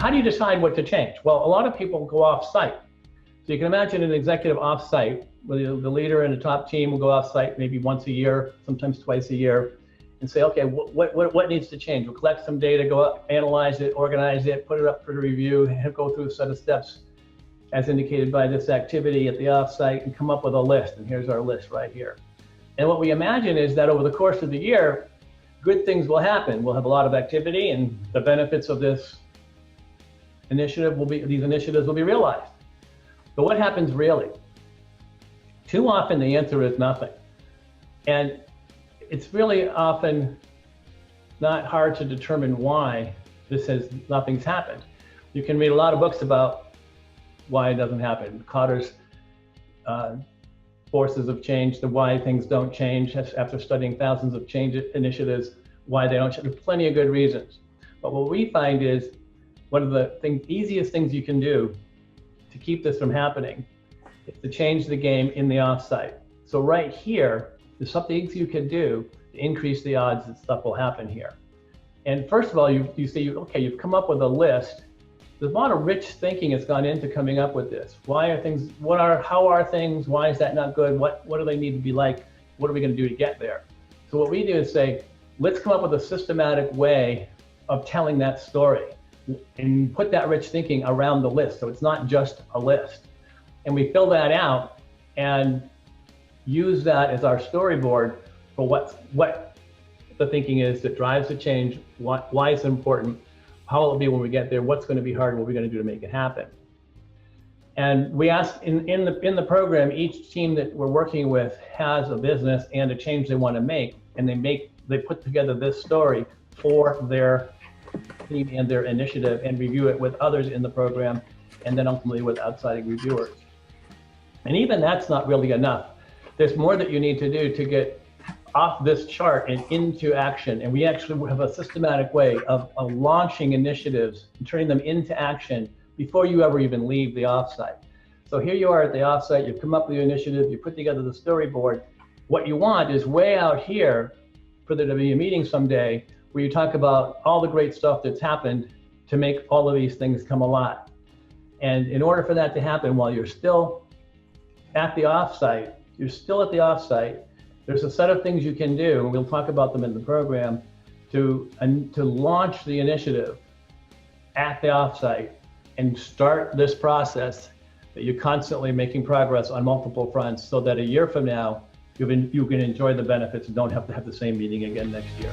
how do you decide what to change? Well, a lot of people go off-site. So you can imagine an executive off-site, where the leader and the top team will go off-site maybe once a year, sometimes twice a year, and say, okay, what needs to change? We'll collect some data, go up, analyze it, organize it, put it up for review, go through a set of steps as indicated by this activity at the off-site, and come up with a list. And here's our list right here. And what we imagine is that over the course of the year, good things will happen. We'll have a lot of activity, and the benefits of these initiatives will be realized. But what happens really? Too often the answer is nothing. And it's really often not hard to determine why nothing's happened. You can read a lot of books about why it doesn't happen. Cotter's Forces of Change, the why things don't change, after studying thousands of change initiatives, why they don't change. There's plenty of good reasons. But what we find is one of the easiest things you can do to keep this from happening is to change the game in the offsite. So right here, there's some things you can do to increase the odds that stuff will happen here. And first of all, you say, okay, you've come up with a list. There's a lot of rich thinking that's gone into coming up with this. Why are things, how are things, why is that not good? What do they need to be like? What are we gonna do to get there? So what we do is say, let's come up with a systematic way of telling that story and put that rich thinking around the list. So it's not just a list. And we fill that out and use that as our storyboard for what the thinking is that drives the change, why it's important, how will it be when we get there, what's going to be hard, what are we going to do to make it happen. And we ask in the program, each team that we're working with has a business and a change they want to make, and they put together this story for their team and their initiative and review it with others in the program, and then ultimately with outside reviewers. And even that's not really enough. There's more that you need to do to get off this chart and into action. And we actually have a systematic way of launching initiatives and turning them into action before you ever even leave the offsite. So here you are at the offsite, you've come up with your initiative, you put together the storyboard. What you want is way out here for there to be a meeting someday where you talk about all the great stuff that's happened to make all of these things come alive. And in order for that to happen while you're still at the offsite, there's a set of things you can do, and we'll talk about them in the program, to launch the initiative at the offsite and start this process that you're constantly making progress on multiple fronts, so that a year from now, you can enjoy the benefits and don't have to have the same meeting again next year.